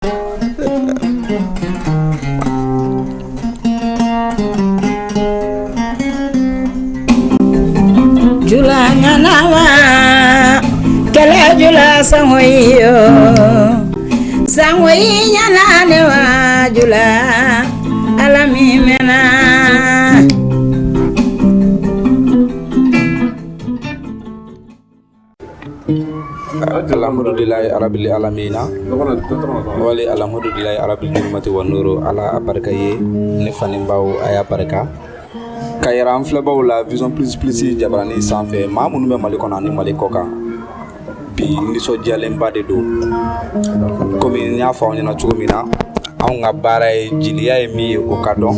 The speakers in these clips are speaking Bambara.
Jula nyanawa kala jula sangoyo sangoyi nyananewa jula alamimena alhamdulillahi rabbil alamina wali alhamdulillahi rabbil ni'mati wan nuru ala abarkaye ne fanin bawo aya barka kayra an filɛbaw la vision plus jabarani sanfɛ maa minnu bɛ mali kɔnɔ ani mali kɔkan bi nisɔndiyalenba de don komi n y'a fɔ aw ɲɛna cogo min na anw ka baara ye jeliya ye min ye o ka dɔn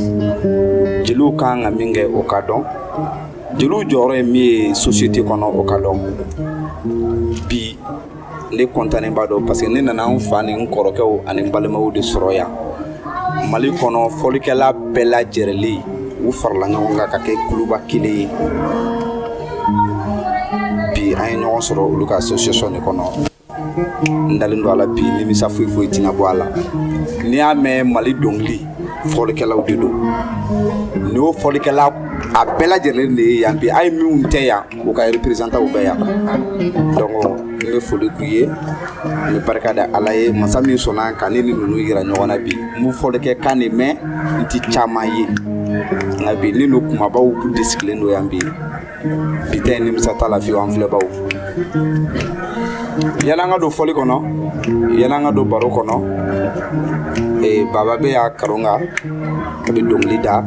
jeliw kan ka min kɛ o ka dɔn jeliw jɔyɔrɔ ye min ye société kɔnɔ o ka dɔn bi ne kɔntannen b'a dɔn parce que ne nana an fa ni n kɔrɔkɛw ani n balimaw de sɔrɔ yan mali kɔnɔ fɔlikɛla bɛɛ lajɛrɛlen u farala ɲɔgɔn kan ka kɛ kuluba kelen ye bi an ye ɲɔgɔn sɔrɔ olu ka association de kɔnɔ n dalen don a la bi nimisa foyi foyi tɛna bɔ a la n'i y'a mɛn mali dɔnkili fɔlikɛlaw de don ni y'o fɔlikɛla a bɛɛ lajɛlen de ye yan bi a ye minnu tɛ yan u ka représentanw bɛ yan donc n bɛ foli k'u ye n bɛ barika da ala ye masa min sɔnna ka ne ni ninnu yira ɲɔgɔn na bi n b'u fɔlikɛ kan de mɛn n ti caman ye nka bi ni ninnu kumabaw de sigilen don yan bi tɛ nimisa t'a la fiyewu an filɛbaw yala an ka don fɔli kɔnɔ yala an ka don baro kɔnɔ baba bɛ y'a karon kan a bɛ dɔnkili da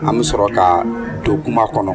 an bɛ sɔrɔ ka don kuma kɔnɔ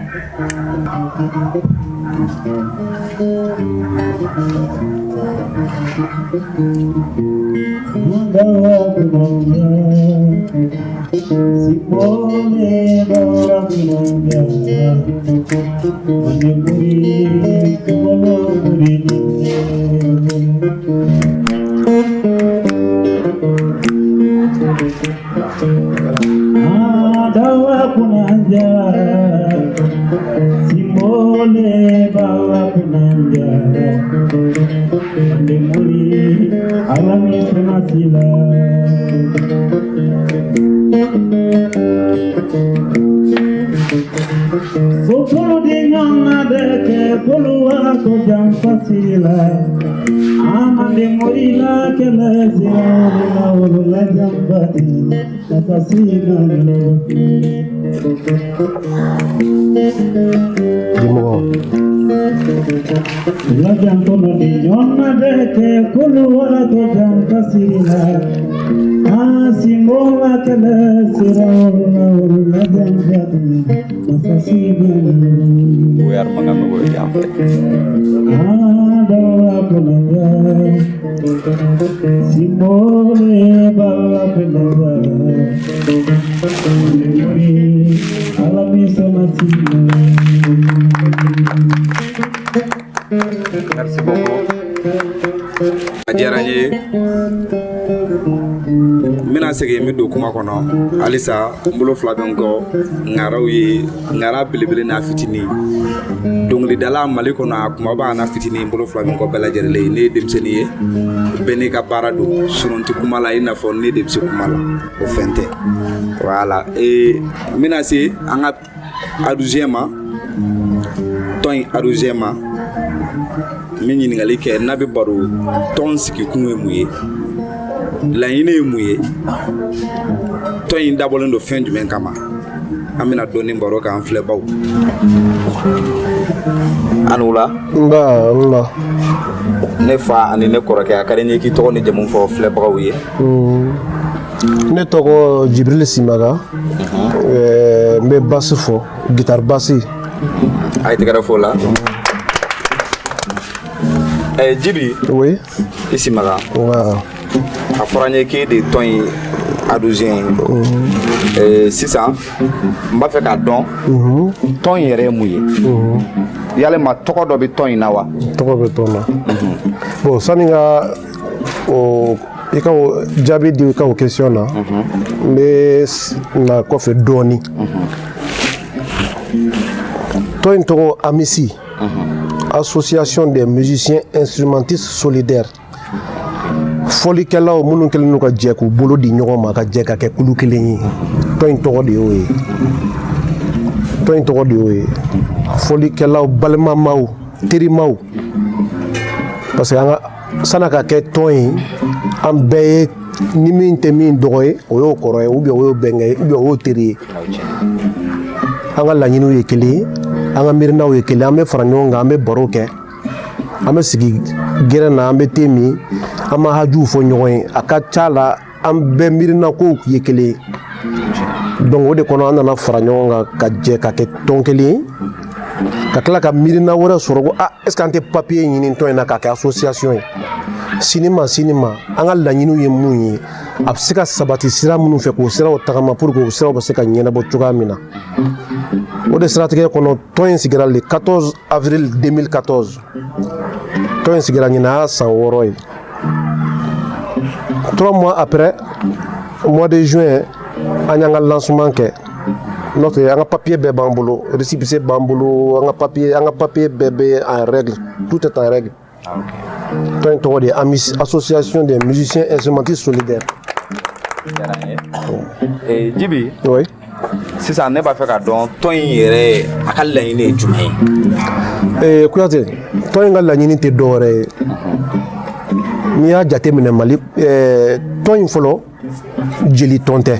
mina sege mi do kuma kɔnɔ halisa n bolo fila bɛ n kɔ ŋaraw ye ŋara belebele n'a fitini dɔnkilidala mali kɔnɔ a kumaba n'a fitini n bolo fila bɛ n kɔ bɛɛ lajɛlen ne ye denmisɛnnin ye bɛɛ n'i ka baara don sinon tɛ kuma la i n'a fɔ ne de bɛ se kuma la o fɛn tɛ voilà n bɛna se an ka aduziɲɛ ma tɔn aduziɲɛ ma n bɛ ɲininkali kɛ n'a bɛ baro tɔn sigikun ye mun ye laɲini ye mun ye tɔn in dabɔlen don fɛn jumɛn kama an bɛna dɔɔni baro k'an filɛbaw ani wula nba ne fa ani ne kɔrɔkɛ a ka di n ye k'i tɔgɔ ni jamu fɔ filɛbagaw ye ne tɔgɔ Jibril Simaga n bɛ basi fɔ guitare basi a ye tɛgɛrɛ fɔ o la Jibi oui i Simaga a fɔra n ye k'e de tɔn in aduziɲɛ ye sisan n b'a fɛ k'a dɔn tɔn in yɛrɛ ye mun ye yalima tɔgɔ dɔ bɛ tɔn in na wa tɔgɔ bɛ tɔn na bon sani ka i ka jaabi di i ka o question na n bɛ na kɔfɛ dɔɔni tɔn in tɔgɔ AMISI Association des musiciens instrumentistes solidaires folikɛlaw minnu kɛlen n'u ka jɛ k'u bolo di ɲɔgɔn ma ka jɛ ka kɛ kulu kelen ye tɔn in tɔgɔ de y'o ye tɔn in tɔgɔ de y'o ye folikɛlaw balimamaw terimaw parce que an ka san'a ka kɛ tɔn ye an bɛɛ ye ni min tɛ min dɔgɔ ye o y'o kɔrɔ ye ou bien o y'o bɛnkɛ ye ou bien o y'o teri ye an ka laɲiniw ye kelen ye an ka miirinaw ye kelen an bɛ fara ɲɔgɔn kan an bɛ baro kɛ an bɛ sigi gɛrɛn na an bɛ te min an ma hajuw fɔ ɲɔgɔn ye a ka ca la an bɛɛ miirina kow ye kelen ye donc o de kɔnɔ an nana fara ɲɔgɔn kan ka jɛ ka kɛ tɔn kelen ye ka tila ka miirina wɛrɛ sɔrɔ ko est ce que an tɛ papier ɲini tɔn in na k'a kɛ association ye sini ma an ka laɲiniw ye mun ye a bɛ se ka sabati sira minnu fɛ k'o siraw tagama pour que o siraw bɛ se ka ɲɛnabɔ cogoya min na o de siratigɛ kɔnɔ tɔn in sigira le 14 avril 2014 tɔn in sigira ɲinan y'a san 6 ye 3 mois après mois de juin an y'an ka lancement kɛ n'o tɛ an ka papier bɛɛ b'an bolo récépissé b'an bolo an ka papier bɛɛ bɛ en règle tout est en règle tɔn in tɔgɔ de ye association des musiciens instrumentistes solidaires. Jibi oui sisan ne b'a fɛ ka dɔn tɔn in yɛrɛ a ka laɲini ye jumɛn ye Kuyate tɔn in ka laɲini tɛ dɔwɛrɛ ye n'i y'a jateminɛ Mali tɔn in fɔlɔ jeli tɔn tɛ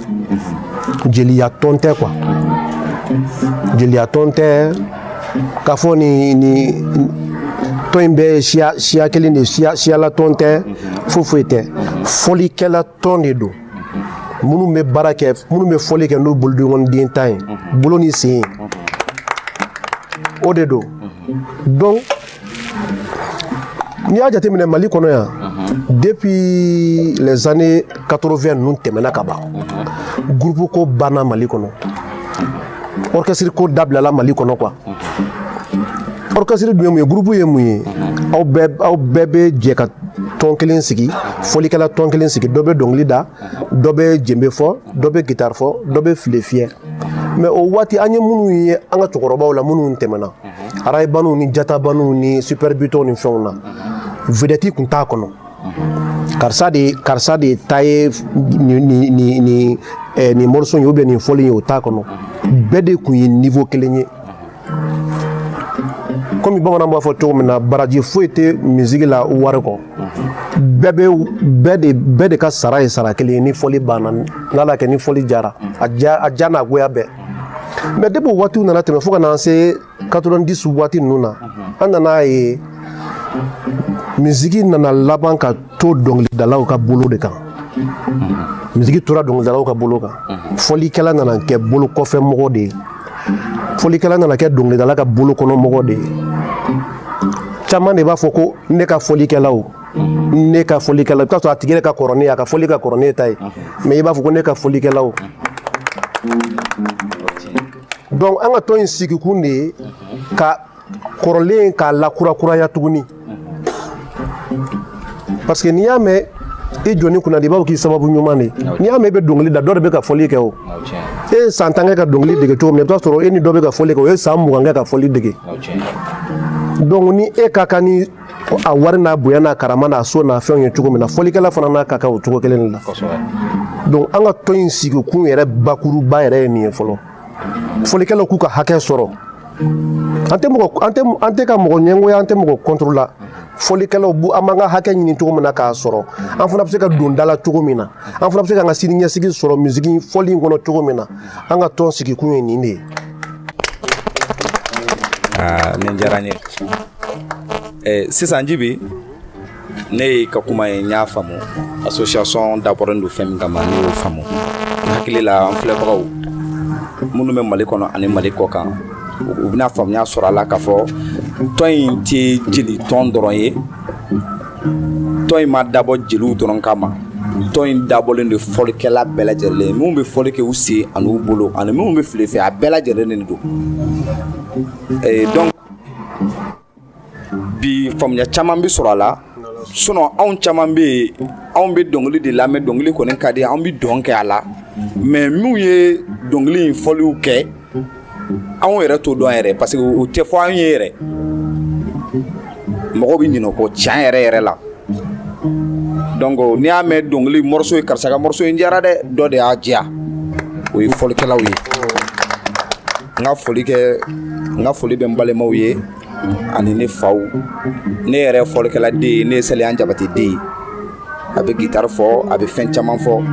jeliya tɔn tɛ quoi jeliya tɔn tɛ k'a fɔ ni tɔn in bɛɛ ye siya kelen de siyala tɔn tɛ foyi tɛ fɔlikɛla tɔn de don minnu bɛ baara kɛ minnu bɛ fɔli kɛ n'o bolodenkɔniden tan ye bolo ni sen o de don donc n'i y'a jateminɛ Mali kɔnɔ yan depuis les années 80 ninnu tɛmɛna ka ban groupe ko banna Mali kɔnɔ orchestre ko dabilala Mali kɔnɔ quoi orchestre dun ye mun ye groupe ye mun ye aw bɛɛ bɛ jɛ ka tɔn kelen sigi folikɛla tɔn kelen sigi dɔ bɛ dɔnkili da dɔ bɛ djembe fɔ dɔ bɛ guitare fɔ dɔ bɛ file fiyɛ mais o waati an ye minnu ye an ka cɛkɔrɔbaw la minnu tɛmɛna arayibaniw ni jatabaniw ni super bitɔnw ni fɛnw na vedette kun t'a kɔnɔ karisa de ta ye nin morceau ye ou bien nin fɔli ye o t'a kɔnɔ bɛɛ de kun ye niveau kelen ye comme bamanan b'a fɔ cogo min na baraji foyi tɛ musique la wari kɔ bɛɛ de ka sara ye sara kelen ye ni fɔli banna n'ala kɛ ni fɔli jara a ja n'a goya bɛɛ mais depuis o waatiw nana tɛmɛ fo ka na se 90 waati ninnu na an nana ye musique nana laban ka to dɔnkilidalaw ka bolo de kan musique tora dɔnkilidalaw ka bolo kan fɔlikɛla nana kɛ bolo kɔfɛ mɔgɔ de ye folikɛla nana kɛ dɔnkilidala ka bolo kɔnɔ mɔgɔ de ye caman de b'a fɔ ko ne ka folikɛlaw i bɛ t'a sɔrɔ a tigi yɛrɛ ka kɔrɔ ne ye a ka fɔli ka kɔrɔ ne ta ye mais i b'a fɔ ko ne ka folikɛlaw donc an ka tɔn in sigikun de ye ka kɔrɔlen k'a lakurakuraya tuguni parce que n'i y'a mɛn i jɔni kunna de i b'a fɔ k'i sababu ɲuman de n'i y'a mɛn i bɛ dɔnkili da dɔ de bɛ ka fɔli kɛ o e ye san 10 kɛ ka dɔnkili dege cogo min na i bɛ t'a sɔrɔ e ni dɔ bɛ ka fɔli kɛ o ye san 20 kɛ ka fɔli dege donc ni e ka kan ni a wari n'a bonya n'a karama n'a so n'a fɛnw ye cogo min na fɔlikɛla fana n'a ka kan o cogo kelen de la donc an ka tɔn in sigikun yɛrɛ bakuruba yɛrɛ ye nin ye fɔlɔ fɔlikɛlaw k'u ka hakɛ sɔrɔ an tɛ ka mɔgɔ ɲɛngoya an tɛ mɔgɔ contre la fɔlikɛlaw an b'an ka hakɛ ɲini cogo min na k'a sɔrɔ an fana bɛ se ka don da la cogo min na an fana bɛ se ka an ka sini ɲɛsigi sɔrɔ musique fɔli in kɔnɔ cogo min na an ka tɔn sigikun ye nin de ye. nin diyara n ye sisan Jibi ne ye ka kuma ye n y'a faamu association dabɔren don fɛn min kama ne y'o faamu n hakili la an filɛbagaw minnu bɛ Mali kɔnɔ ani Mali kɔ kan u bɛna faamuya sɔrɔ a la k'a fɔ tɔn in tɛ jeli tɔn dɔrɔn ye tɔn in ma dabɔ jeliw dɔrɔn kama tɔn in dabɔlen de fɔlikɛla bɛɛ lajɛlen minnu bɛ fɔli kɛ u sen ani u bolo ani minnu bɛ file fɛ a bɛɛ lajɛlen de don donc bi faamuya caman bɛ sɔrɔ a la sinon anw caman bɛ yen anw bɛ dɔnkili de lamɛn dɔnkili kɔni ka di anw bɛ dɔn kɛ a la mais minnu ye dɔnkili in fɔliw kɛ anw yɛrɛ t'o dɔn yɛrɛ parce que o tɛ fɔ an ye yɛrɛ mɔgɔw bɛ ɲinɛ o kɔ tiɲɛ yɛrɛ la donc ni y'a mɛn dɔnkili morceau ye karisa ka morceau in diyara dɛ dɔ de y'a diya o ye fɔlikɛlaw ye n ka foli bɛ n balimaw ye ani ne faw ne yɛrɛ fɔlikɛla den ye ne ye Salihan Jabate den ye a bɛ guitare fɔ a bɛ fɛn caman fɔ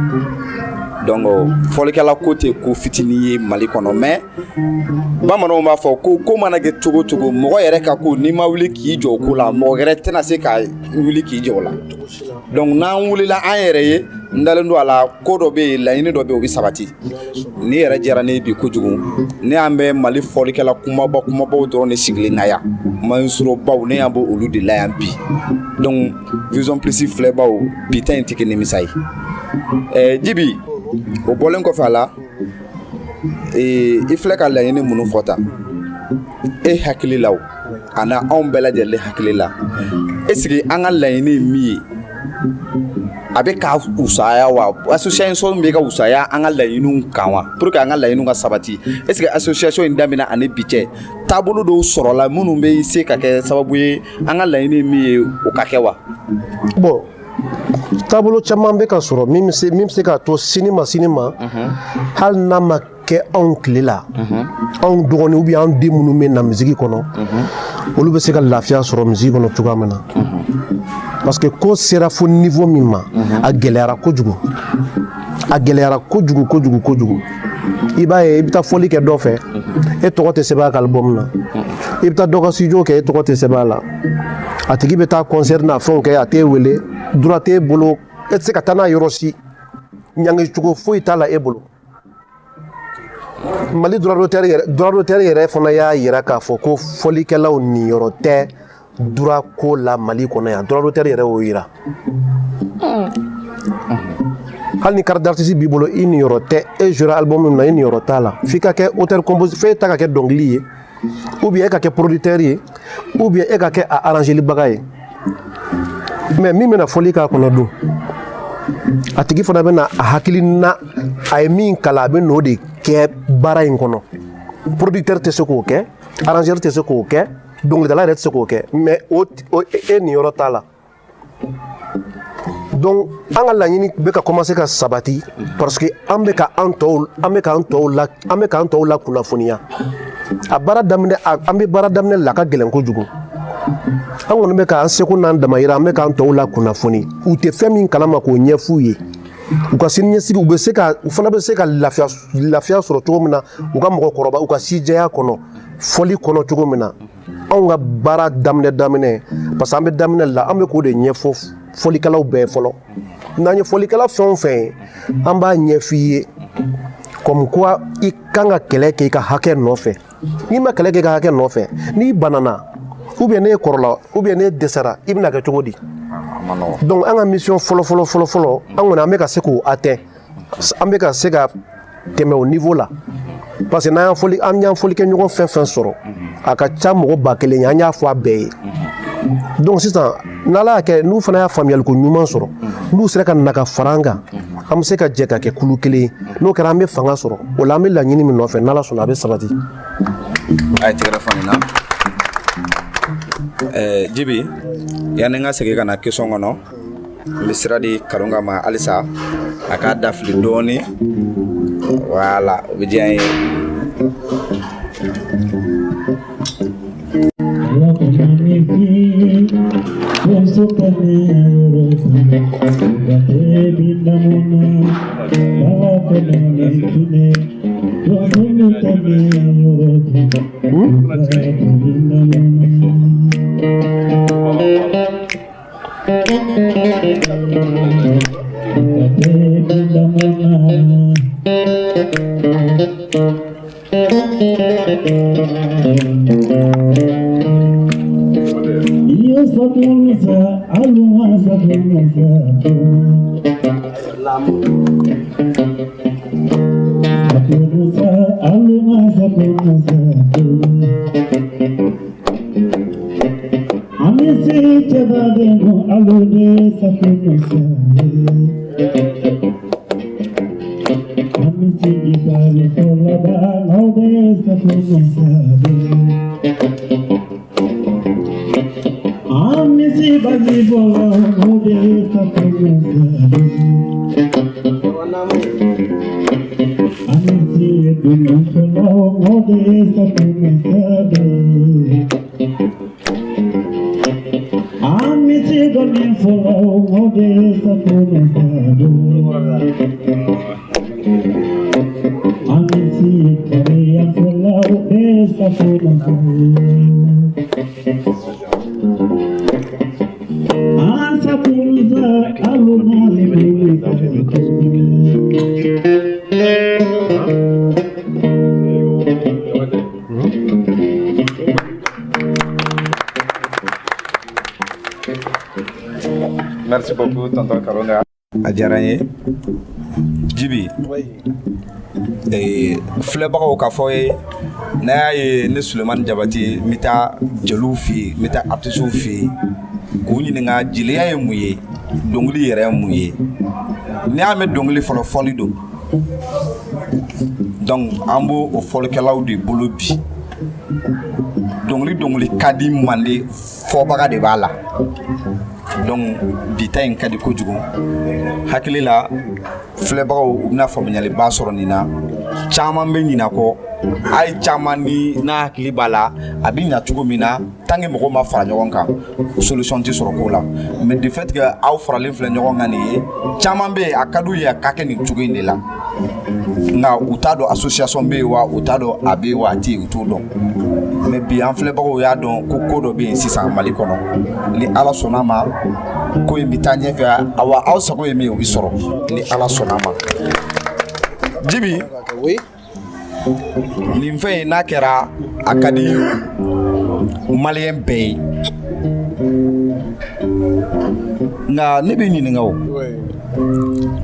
donc fɔlikɛla ko tɛ ko fitinin ye Mali kɔnɔ mais bamananw b'a fɔ ko mana kɛ cogo cogo mɔgɔ yɛrɛ ka ko n'i ma wuli k'i jɔ o ko la mɔgɔ wɛrɛ tɛna se ka wuli k'i jɔ o la donc n'an wulila an yɛrɛ ye n dalen don a la ko dɔ bɛ yen laɲini dɔ bɛ yen o bɛ sabati ni yɛrɛ diyara ne ye bi kojugu ne y'an bɛ Mali fɔlikɛla kumabaw dɔrɔn de sigilen na yan mansorobaw ne y'an bɔ olu de la yan bi donc Vision Plus filɛbaw bi ta in tɛ kɛ nimisa ye Djiby o bɔlen kɔfɛ a la i filɛ ka laɲini minnu fɔ tan e hakili la a na anw bɛɛ lajɛlen hakili la est-ce que an ka laɲini ye min ye a bɛ ka usaya wa association bɛ ka usaya an ka laɲiniw kan wa pour que an ka laɲiniw ka sabati est-ce que association in daminɛ ani bi cɛ taabolo dɔw sɔrɔla minnu bɛ se ka kɛ sababu ye an ka laɲini min ye o ka kɛ wa bon taabolo caman bɛ ka sɔrɔ min bɛ se k'a to sini ma hali n'a ma kɛ anw tile la anw dɔgɔnin ou bien anw den minnu bɛ na misiki kɔnɔ olu bɛ se ka lafiya sɔrɔ misiki kɔnɔ cogoya min na parce que ko sera fo niveau min ma a gɛlɛyara kojugu i b'a ye i bɛ taa fɔli kɛ dɔ fɛ e tɔgɔ tɛ sɛbɛn a ka album na i bɛ taa dɔ ka studio kɛ e tɔgɔ tɛ sɛbɛn a la a tigi bɛ taa concert n'a fɛnw kɛ a t'e wele droit t'e bolo e tɛ se ka taa n'a yɔrɔ si ɲangi cogo foyi t'a la e bolo Mali droit d'auteur yɛrɛ fana y'a yira k'a fɔ ko fɔlikɛlaw niyɔrɔ tɛ droit ko la Mali kɔnɔ yan droit d'auteur yɛrɛ y'o yira hali ni carte d'artiste b'i bolo i niyɔrɔ tɛ e jouera album min na i niyɔrɔ t'a la f'i ka kɛ auteur compositeur f'e ta ka kɛ dɔnkili ye ou bien e ka kɛ producteur ye ou bien e ka kɛ a arrangelibaga ye mais min bɛna fɔli k'a kɔnɔ dun a tigi fana bɛna a hakili na a ye min kalan a bɛ n'o de kɛ baara in kɔnɔ producteur tɛ se k'o kɛ arrangeur tɛ se k'o kɛ dɔnkilidala yɛrɛ tɛ se k'o kɛ mais e niyɔrɔ t'a la donc an ka laɲini bɛ ka commencer ka sabati parce que an bɛ k'an tɔw la kunnafoniya a baara daminɛ an bɛ baara daminɛ la ka gɛlɛn kojugu an kɔni bɛ k'an seko n'an damayira an bɛ k'an tɔw la kunnafoni u tɛ fɛn min kalama k'o ɲɛf'u ye u ka siniɲɛsigi u fana bɛ se ka lafiya sɔrɔ cogo min na u ka mɔgɔkɔrɔba u ka sijɛya kɔnɔ fɔli kɔnɔ cogo min na anw ka baara daminɛ parce que an bɛ daminɛ la an bɛ k'o de ɲɛfɔ fɔlikɛlaw bɛɛ fɔlɔ n'an ye fɔlikɛla fɛn o fɛn ye an b'a ɲɛf'i ye comme quoi i kan ka kɛlɛ kɛ i ka hakɛ nɔfɛ n'i ma kɛlɛ kɛ i ka hakɛ nɔfɛ n'i banana ou bien ne kɔrɔla ou bien ne dɛsɛra i bɛna kɛ cogo di donc an ka mission fɔlɔ an kɔni an bɛ ka se k'o atteint an bɛ ka se ka tɛmɛ o niveau la parce que n'an y'an fɔli kɛ ɲɔgɔn fɛn sɔrɔ a ka ca mɔgɔ 1000 ye an y'a fɔ a bɛɛ ye donc sisan n'Ala y'a kɛ n'u fana y'a faamuyaliko ɲuman sɔrɔ n'u sera ka na ka fara an kan an bɛ se ka jɛ ka kɛ kulu kelen ye n'o kɛra an bɛ fanga sɔrɔ o la an bɛ laɲini min nɔfɛ n'Ala sɔnna a bɛ sabati. a ye tigɛrɛ fani na Djiby yanni n ka segin ka na question kɔnɔ n bɛ sira di Karunga ma halisa a k'a dafili dɔɔni voilà o bɛ diya n ye. Merci beaucoup, tonton Karonga. Adjaraye. Jibi. Oui. Filɛbagaw k'a fɔ ye n'a y'a ye ne Sulemani Jabate n bɛ taa jeliw fɛ yen n bɛ taa artistes fɛ yen k'u ɲininka jeliya ye mun ye dɔnkili yɛrɛ ye mun ye n'i y'a mɛn dɔnkili fɔlɔ fɔli don donc an b'o o fɔlikɛlaw de bolo bi dɔnkili ka di Mande fɔbaga de b'a la donc bi ta in ka di kojugu hakili la filɛbagaw u bɛna faamuyaliba sɔrɔ nin na caman bɛ ɲinɛ kɔ a ye caman ni n'a hakili b'a la a bɛ ɲɛ cogo min na tant que mɔgɔw ma fara ɲɔgɔn kan solution tɛ sɔrɔ ko la mais de fait que aw faralen filɛ ɲɔgɔn kan nin ye caman bɛ yen a ka d'u ye a ka kɛ nin cogo in de la nka u t'a dɔn association bɛ yen wa u t'a dɔn a bɛ yen wa a tɛ yen u t'o dɔn mais bi an filɛbagaw y'a dɔn ko dɔ bɛ yen sisan Mali kɔnɔ ni Ala sɔnna ma ko in bɛ taa ɲɛfɛ awa aw sago ye min ye o bɛ sɔrɔ ni Ala sɔnna ma Jibi nin fɛn in n'a kɛra a ka di Maliyɛn bɛɛ ye nka ne bɛ ɲininka o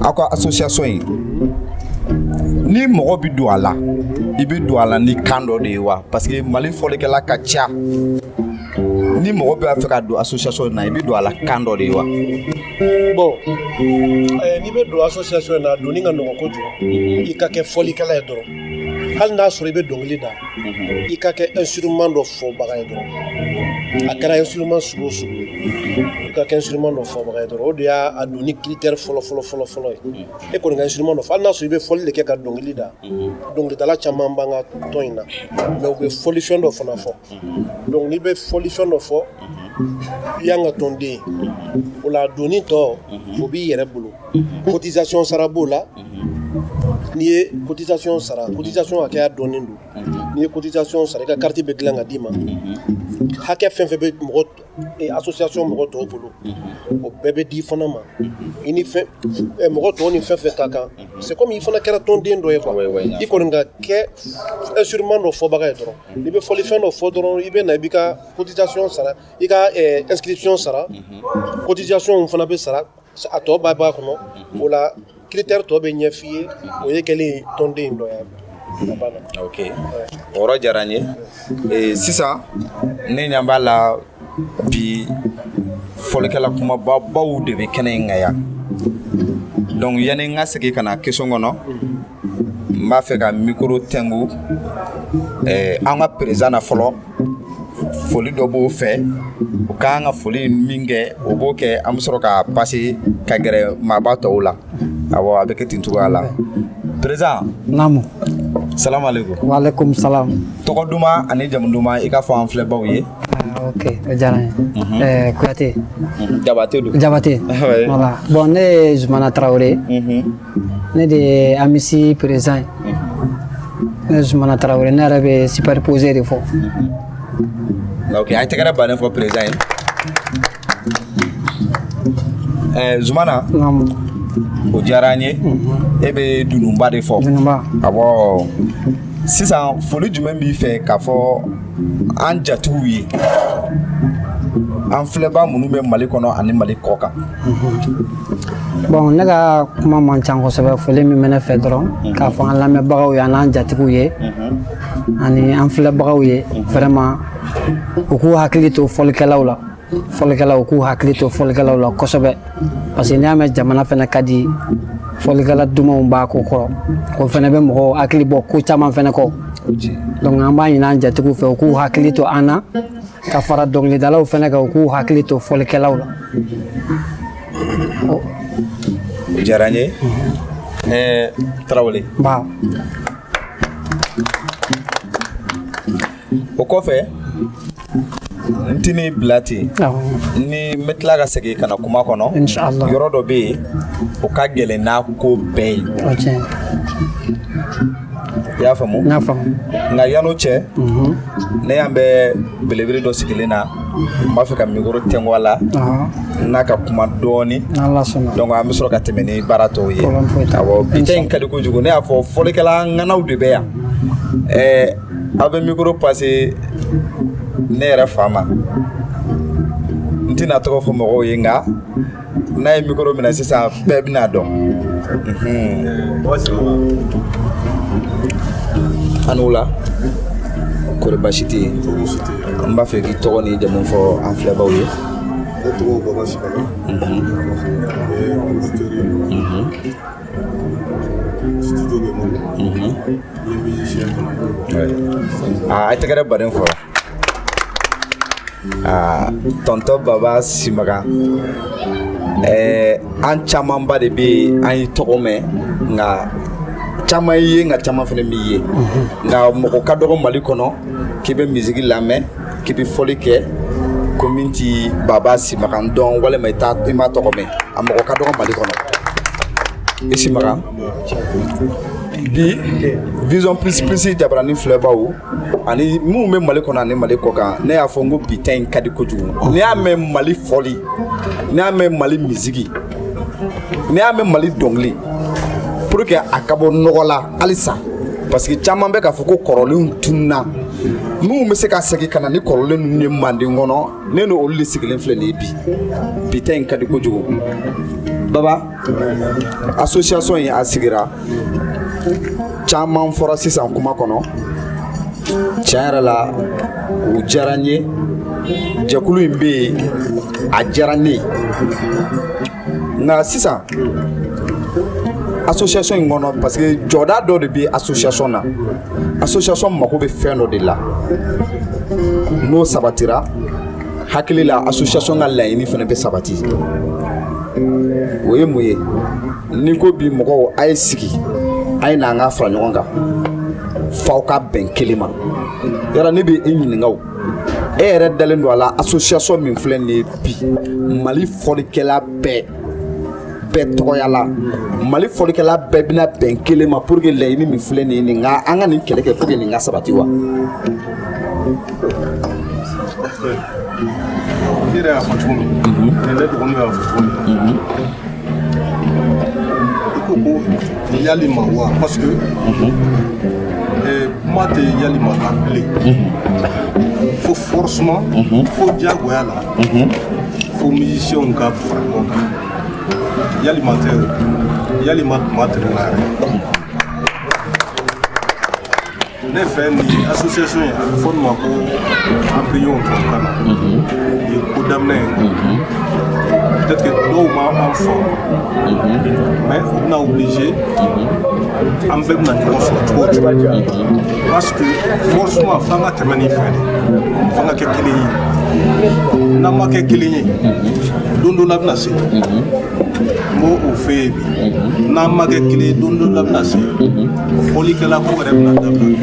aw ka association in ni mɔgɔ bɛ don a la i bɛ don a la ni kan dɔ de ye wa parce que Mali fɔlikɛla ka ca ni mɔgɔ bɛ fɛ ka don association na i bɛ don a la kan dɔ de ye wa bon n'i bɛ don association na doni ka nɔgɔ kojugu i ka kɛ fɔlikɛla ye dɔrɔn hali n'a sɔrɔ i bɛ dɔnkili da i ka kɛ instrument dɔ fɔbaga ye dɔrɔn a kɛra instrument sugu o sugu i ka kɛ instrument dɔ fɔbaga ye dɔrɔn o de y'a doni critère fɔlɔ ye e kɔni ka instrument dɔ fɔ hali n'a sɔrɔ i bɛ fɔli de kɛ ka dɔnkili da dɔnkilidala caman b'an ka tɔn in na mais u bɛ fɔlifɛn dɔ fana fɔ donc n'i bɛ fɔlifɛn dɔ fɔ i y'an ka tɔnden o la doni tɔ o b'i yɛrɛ bolo cotisation sara b'o la n'i ye cotisation sara cotisation hakɛya dɔnnen don n'i ye cotisation sara i ka carte bɛ dilan ka d'i ma hakɛ fɛn fɛn bɛ association mɔgɔ tɔw bolo o bɛɛ bɛ di fana ma i ni mɔgɔ tɔw ni fɛn fɛn ka kan c'est comme i fana kɛra tɔnden dɔ ye quoi i kɔni ka kɛ instrument dɔ fɔbaga ye dɔrɔn n'i bɛ fɔlifɛn dɔ fɔ dɔrɔn i bɛ na i b'i ka cotisation sara i ka inscription sara cotisation fana bɛ sara a tɔ b'a kɔnɔ o la critère tɔ bɛ ɲɛ f'i ye o ye kɛlen tɔnden dɔ ye ok o yɔrɔ diyara n ye sisan ne ɲɛ b'a la bi fɔlikɛla kumabaw de bɛ kɛnɛ in kan yan donc yanni n ka segin ka na question kɔnɔ n b'a fɛ ka micro tɛngu an ka président na fɔlɔ foli dɔ b'o fɛ o k'an ka foli min kɛ o b'o kɛ an bɛ sɔrɔ ka passer ka gɛrɛ maaba tɔw la awɔ a bɛ kɛ ten cogoya la président naamu salamu alaikum wa alaikum salam tɔgɔ duman ani jamu duman i ka fɔ an filɛbagaw ye ok o diyara n ye Kuyate Jabate don Jabate voilà bon ne ye Zumana Traoré ne de ye Amisi président ye ne ye Zumana Traoré ne yɛrɛ bɛ superposer de fɔ ok a ye tɛgɛrɛ bannen fɔ président ye Zumana naamu o diyara n ye e bɛ dununba de fɔ dununba awɔ sisan foli jumɛn b'i fɛ k'a fɔ an jatigiw ye an filɛba minnu bɛ Mali kɔnɔ ani Mali kɔ kan bon ne ka kuma man ca kosɛbɛ foli min bɛ ne fɛ dɔrɔn k'a fɔ an lamɛnbagaw ye an'an jatigiw ye ani an filɛbagaw ye vraiment u k'u hakili to fɔlikɛlaw la fɔlikɛlaw k'u hakili to fɔlikɛlaw la kosɛbɛ parce que n'i y'a mɛn jamana fana ka di fɔlikɛla dumanw b'a ko kɔrɔ o fana bɛ mɔgɔw hakili bɔ ko caman fana kɔ donc an b'a ɲini an jatigiw fɛ u k'u hakili to an na ka fara dɔnkilidalaw fana kan u k'u hakili to fɔlikɛlaw la o diyara n ye Tarawele o kɔfɛ ntini bilati ni n bɛ tila ka segin ka na kuma kɔnɔ yɔrɔ dɔ bɛ yen o ka gɛlɛn n'a ko bɛɛ ye i y'a faamu nka yan'o cɛ ne y'an bɛ belebele dɔ sigilen na n b'a fɛ ka mikoro tɛnku a la n'a ka kuma dɔɔni donc an bɛ sɔrɔ ka tɛmɛ ni baara tɔw ye awɔ bi ta in ka di kojugu ne y'a fɔ fɔlikɛla ŋanaw de bɛ yan aw bɛ mikoro passer ne yɛrɛ fa ma n tɛna tɔgɔ fɔ mɔgɔw ye nka n'a ye mikoro minɛ sisan bɛɛ bɛna dɔn an wula kɔri baasi tɛ yen n b'a fɛ k'i tɔgɔ ni jamu fɔ an filɛbaw ye a ye tɛgɛrɛ baden fɔ tonton Baba Simagan an camanba de bɛ an ye tɔgɔ mɛn nka caman ye nka caman fana m'i ye nka mɔgɔ ka dɔgɔ Mali kɔnɔ k'i bɛ misiki lamɛn k'i bɛ fɔli kɛ ko min ti Baba Simagan dɔn walima i ma tɔgɔ mɛn a mɔgɔ ka dɔgɔ Mali kɔnɔ i Simagan bi vision plus Jabarani filɛbaw ani mun bɛ Mali kɔnɔ ani Mali kɔkan ne y'a fɔ n ko bi ta in ka di kojugu n'i y'a mɛn Mali fɔli n'i y'a mɛn Mali misiki n'i y'a mɛn Mali dɔnkili pour que a ka bɔ nɔgɔ la halisa parce que caman bɛ k'a fɔ ko kɔrɔlenw tununa minnu bɛ se ka segin ka na ni kɔrɔlen ninnu ye Manden kɔnɔ ne n'olu de sigilen filɛ nin ye bi ta in ka di kojugu Baba association in a sigira caman fɔra sisan kuma kɔnɔ tiɲɛ yɛrɛ la u diyara n ye jɛkulu in bɛ yen a diyara ne ye nka sisan association in kɔnɔ parce que jɔda dɔ de bɛ association na association mako bɛ fɛn dɔ de la n'o sabatira hakili la association ka laɲini fana bɛ sabati o ye mun ye ni ko bi mɔgɔw a ye sigi a ye n'an ka fara ɲɔgɔn kan f'aw ka bɛn kelen ma yɔrɔ ne bɛ e ɲininka o e yɛrɛ dalen don a la association min filɛ nin ye bi Mali fɔlikɛla bɛɛ tɔgɔya la Mali fɔlikɛla bɛɛ bɛna bɛn kelen ma pour que laɲini min filɛ nin ye nin ka an ka nin kɛlɛ kɛ pour que nin ka sabati wa. Ne yɛrɛ y'a fɔ cogo min ne dɔgɔnin y'a fɔ cogo min i ko ko yalima wa parce que kuma tɛ yalima la bilen fo forcément fo diyagoya la fo musiciens ka fara ɲɔgɔn kan yalima tɛ yalima tuma tɛmɛna yɛrɛ ne fɛ nin association ye a bɛ fɔ nin ma ko embryon tubabukan na nin ye ko daminɛ ye peut-être que dɔw ma an faamu mais o bɛna obligé an bɛɛ bɛna ɲɔgɔn sɔrɔ cogo o cogo parce que forcément f'an ka tɛmɛ nin fɛ de f'an ka kɛ kelen ye n'an ma kɛ kelen ye don dɔ la bɛna se n b'o o fɛ yen bi n'an ma kɛ kelen ye don dɔ la bɛna se fɔlikɛla ko yɛrɛ bɛna dabila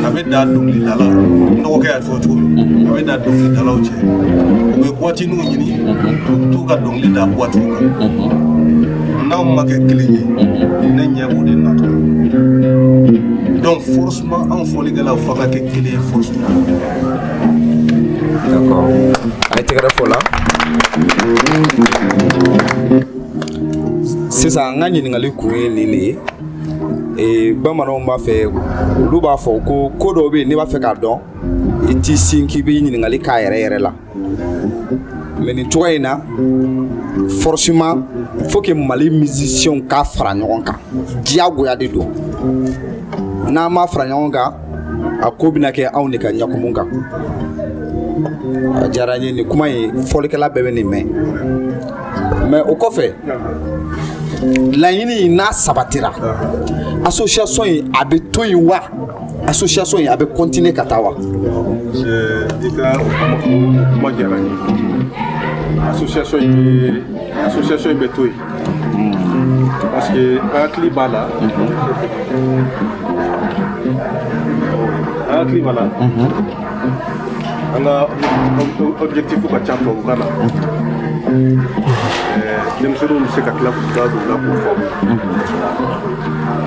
a bɛ da dɔnkilidala n dɔgɔkɛ y'a fɔ cogo min a bɛ da dɔnkilidalaw cɛ u bɛ boîtiniw ɲini u bɛ t'u ka dɔnkili da boîtiw kan n'anw ma kɛ kelen ye ne ɲɛ b'o de natɔ donc forcément anw fɔlikɛlaw f'a ka kɛ kelen ye forcément. D'accord a ye tɛgɛrɛ fɔ la sisan n ka ɲininkali kun ye nin de ye bamananw b'a fɛ olu b'a fɔ ko dɔw bɛ yen n'i b'a fɛ k'a dɔn i t'i sin k'i bɛ ɲininkali k'a yɛrɛ la mais nin cogoya in na forcément faut que Mali musiciens ka fara ɲɔgɔn kan diyagoya de don n'an ma fara ɲɔgɔn kan a ko bɛna kɛ anw de ka ɲakumu kan a diyara n ye nin kuma in fɔlikɛla bɛɛ bɛ nin mɛn mais o kɔfɛ laɲini n'a sabatira association in a bɛ to yen wa association in a bɛ continuer ka taa wa. i ka kuma diyara n ye association in bɛ to yen parce que un climat là, on a objectif pour que tu aies un plan. Même si on sait que tu as pour former.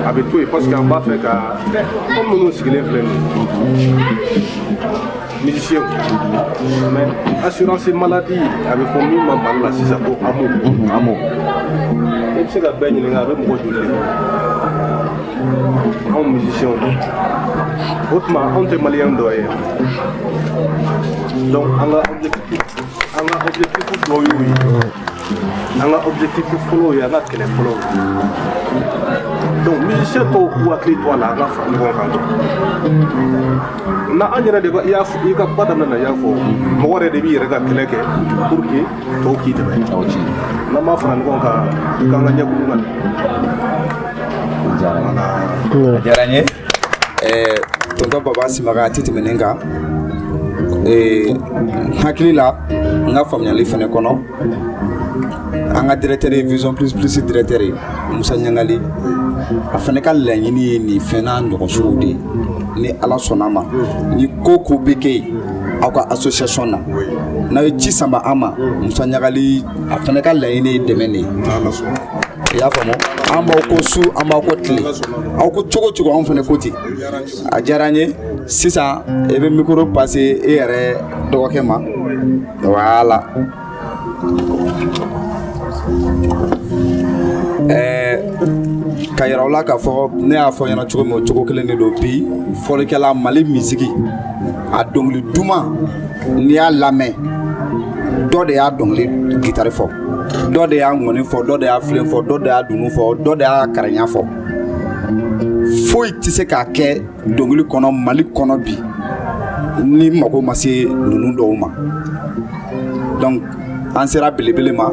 Avec tout, parce qu'on va faire comme nous sommes musiciens, mais assurance maladie avec famille, maman là, si ça peut amour. Même si la baigne n'est pas beaucoup de on musicien. Autrement, on est malien d'oeil. Donc, on a objectif pour nous. On a objectif pour follow, il y a là qui est follow. Donc, musicien pour à clé toi là, on a fait un bon canton. Na anya de ba ya ka pada na ya fo mo wore de bi rega keleke pour que to ki de na ma fran ko ka nga nyaku ngal jaranye tonton baba simaga titi menenga hakilila nga famnyali fene kono anga directeur vision plus directeur Musa Nyangali afane ka laɲini ni fena ɲɔgɔnsow de ni ala sɔnn'a ma ni ko ko bɛ kɛ aw ka association na n'a ye ci sama an ma Musa Nyangali a fana ka laɲini dɛmɛ de i y'a faamu an b'aw ko su an b'aw ko tile aw ko cogo cogo anw fana ko ten a diyara n ye sisan e bɛ micro passer e yɛrɛ dɔgɔkɛ ma voilà ka yira la k'a fɔ ne y'a fɔ ɲɛna cogo min o cogo kelen de don bi fɔlikɛla Mali misiki a dɔnkili duman n'i y'a lamɛn dɔ de y'a dɔnkili gitari fɔ dɔ de y'a ŋɔni fɔ dɔ de y'a filen fɔ dɔ de y'a dunu fɔ dɔ de y'a karanya fɔ foyi tɛ se k'a kɛ dɔnkili kɔnɔ Mali kɔnɔ bi ni mago ma se ninnu dɔw ma donc an sera belebele ma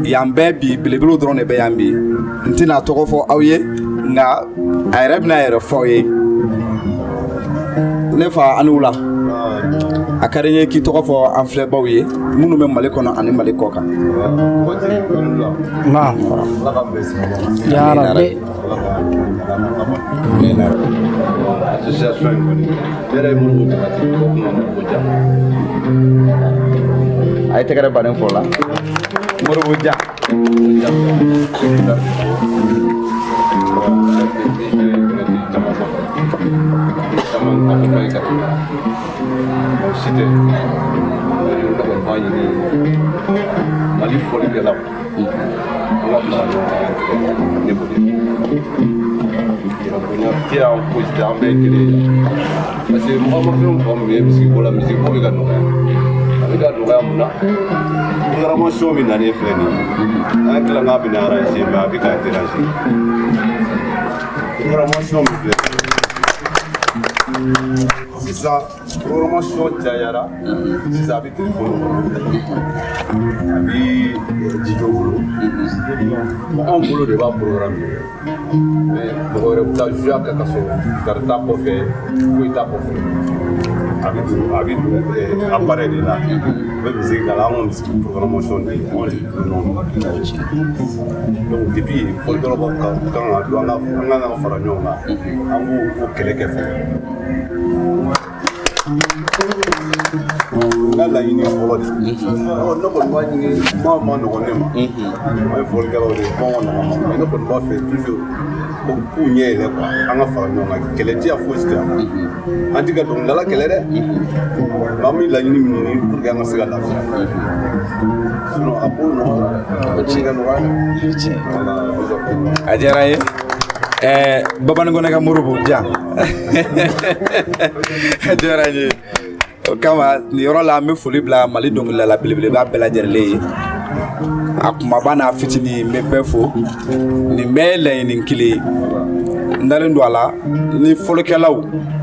yan bɛɛ bi belebelew dɔrɔn de bɛ yan bi n tɛna tɔgɔ fɔ aw ye nka a yɛrɛ bɛna yɛrɛ fɔ aw ye ne fa ani wula a ka di n ye k'i tɔgɔ fɔ an filɛbaw ye minnu bɛ Mali kɔnɔ ani Mali kɔ kan. a ye tɛgɛrɛ baden fɔ la Morobuja. Mali foli kɛla ala fara ɲɔgɔn ne bolo bonya tɛ an posite an bɛɛ kelen parce que mɔgɔ ma fɛn fɔ min ye misiki ko la misiki ko bɛ ka nɔgɔya a bɛ ka nɔgɔya mun na programmation min nalen filɛ nin ye an tila n'a bɛna arranger mais a bɛ ka déranger programmation min filɛ sisan programmation cayara sisan a bɛ téléphone a bɛ jijo bolo anw bolo de b'a programme mais mɔgɔ wɛrɛ bɛ taa jouer a kan ka sɔrɔ guitare t'a kɔfɛ foyi t'a kɔfɛ a bɛ don appareil de la u bɛ musique da la an ka musique programmation de anw de donc depuis fɔlikɛlaw kan ka don an ka fara ɲɔgɔn kan an b'o kɛlɛ kɛ fɔlɔ. N'a laɲini fɔlɔ de ne kɔni b'a ɲini kuma ma nɔgɔn ne ma an ye fɔlikɛlaw de kuma ma nɔgɔn ma mais ne kɔni b'a fɛ toujours ko k'u ɲɛ yɛlɛ quoi an ka fara ɲɔgɔn kan kɛlɛ tɛ yan fosi tɛ yan an tɛ ka dɔnkilidala kɛlɛ dɛ mais an bɛ laɲini min ɲini pour que an ka se ka lafiya sinon a ko nɔgɔya a ci ka nɔgɔya a diyara n ye Babaningo ka Morobuja a diyara n ye o kama nin yɔrɔ la an bɛ foli bila Mali dɔnkilidala belebeleba bɛɛ lajɛlen ye a kumaba n'a fitinin n bɛ bɛɛ fo nin bɛɛ ye laɲini kelen ye n dalen don a la ni fɔlikɛlaw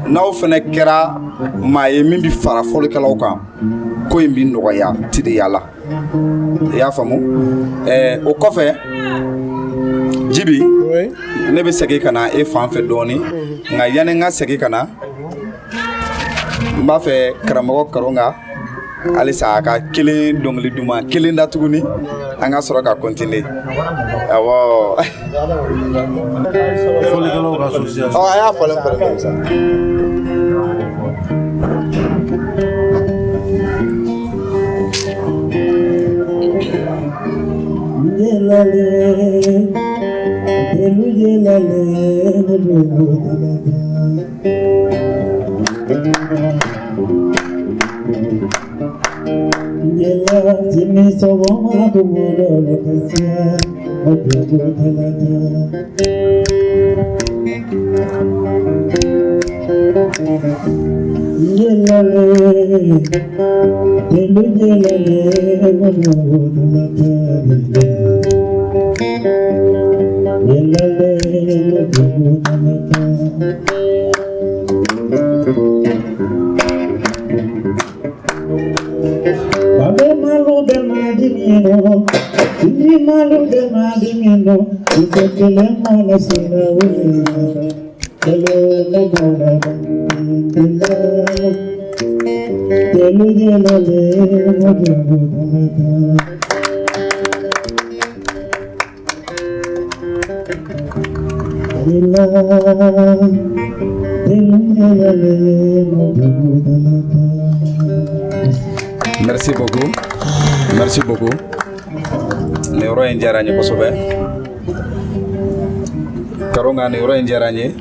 n'aw fana kɛra maa ye min bɛ fara fɔlikɛlaw kan ko in bɛ nɔgɔya teliya la i y'a faamu o kɔfɛ Jibi ne bɛ segin ka na e fan fɛ dɔɔnin nka yanni n ka segin ka na n b'a fɛ karamɔgɔ Karonga halisa a ka kelen dɔnkili duman kelen da tuguni an ka sɔrɔ ka continuer awɔ Folikɛlaw ka association. a y'a fɔlen fɔlen sa Merci beaucoup. Merci beaucoup. Ni yɔrɔ in diyara n ye kosɛbɛ. Karonga ni yɔrɔ in diyara n ye.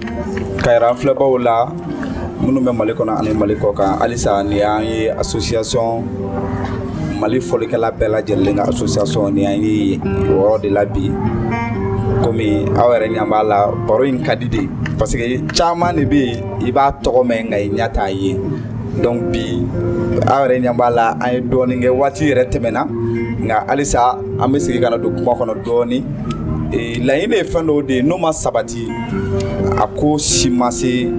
Ka yira an filɛbagaw la minnu bɛ Mali kɔnɔ ani Mali kɔ kan. Halisa ni y'an ye association Mali fɔlikɛla bɛɛ lajɛlen ka association ni y'an ye o yɔrɔ de la bi. Komi aw yɛrɛ ɲɛ b'a la baro in ka di de parce que caman de bɛ yen i b'a tɔgɔ mɛn nka i ɲɛ t'a ye. Donc bi aw yɛrɛ ɲɛ b'a la an ye dɔɔnin kɛ waati yɛrɛ tɛmɛna nka halisa an bɛ segin ka na don kuma kɔnɔ dɔɔnin. Laɲini ye fɛn dɔw de ye n'o ma sabati a ko si ma se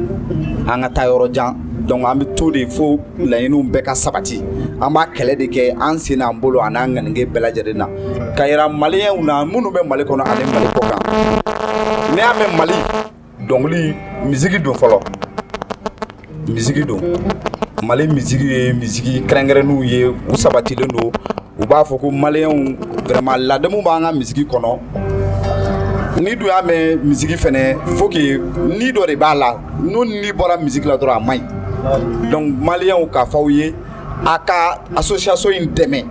an ka taa yɔrɔ jan. Donc an bɛ to de fo laɲiniw bɛɛ ka sabati an b'a kɛlɛ de kɛ an sen n'an bolo a n'an ŋanige bɛɛ lajɛlen na ka yira maliyɛnw na minnu bɛ Mali kɔnɔ ani Mali kɔ kan. N'i y'a mɛn Mali dɔnkili misiki don fɔlɔ misiki don Mali misiki ye misiki kɛrɛnkɛrɛnnenw ye u sabatilen don u b'a fɔ ko maliyɛnw vraiment ladamu b'an ka misiki kɔnɔ. Ni dun y'a mɛn misiki fɛnɛ faut que ni dɔ de b'a la n'o ni bɔra misiki la dɔrɔn a man ɲi. Donc maliyɛnw k'a fɔ aw ye a ka association in dɛmɛ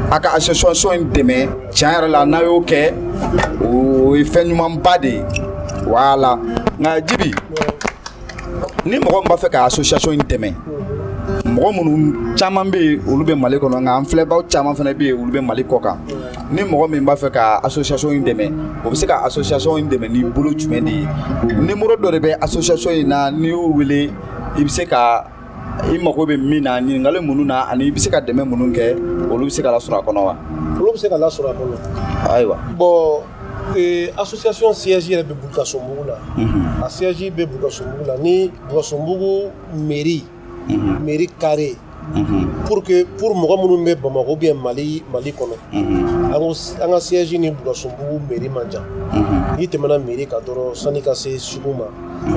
a ka association in dɛmɛ tiɲɛ yɛrɛ la n'a y'o kɛ o ye fɛn ɲumanba de ye voilà nka Jibi ni mɔgɔ min b'a fɛ ka association in dɛmɛ mɔgɔ minnu caman bɛ yen olu bɛ Mali kɔnɔ nka an filɛbaw caman fana bɛ yen olu bɛ Mali kɔ kan ni mɔgɔ min b'a fɛ ka association in dɛmɛ o bɛ se ka association in dɛmɛ ni bolo jumɛn de ye numéro dɔ de bɛ association in na n'i y'o wele i bɛ se ka i mago bɛ min na ɲininkali minnu na ani i bɛ se ka dɛmɛ minnu kɛ olu bɛ se ka lasɔrɔ a kɔnɔ wa. Olu bɛ se ka lasɔrɔ a kɔnɔ. Ayiwa. Bon association siège yɛrɛ bɛ Bukasonbugu la. A siège bɛ Bukasonbugu la ni Bukasonbugu mairie. Mairie carré pour mɔgɔ minnu bɛ Bamako bien Mali kɔnɔ an ka siège ni Bukasonbugu mairie man jan n'i tɛmɛna mairie kan dɔrɔn sani ka se sugu ma